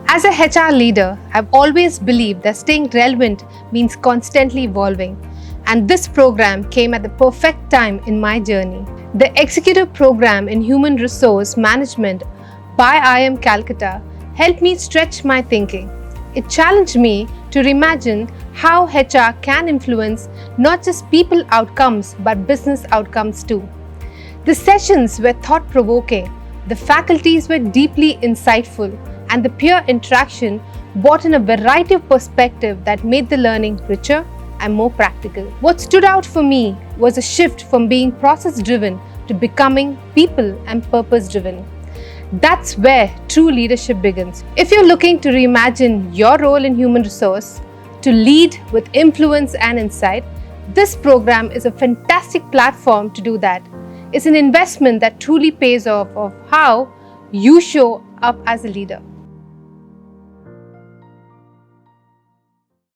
As a HR leader, I've always believed that staying relevant means constantly evolving, and this program came at the perfect time in my journey. The Executive Program in Human Resource Management by IIM Calcutta helped me stretch my thinking. It challenged me to reimagine how HR can influence not just people outcomes but business outcomes too. The sessions were thought-provoking, the faculties were deeply insightful, and the peer interaction brought in a variety of perspectives that made the learning richer and more practical. What stood out for me was a shift from being process-driven to becoming people and purpose-driven. That's where true leadership begins. If you're looking to reimagine your role in human resource, to lead with influence and insight, this program is a fantastic platform to do that. It's an investment that truly pays off of how you show up as a leader.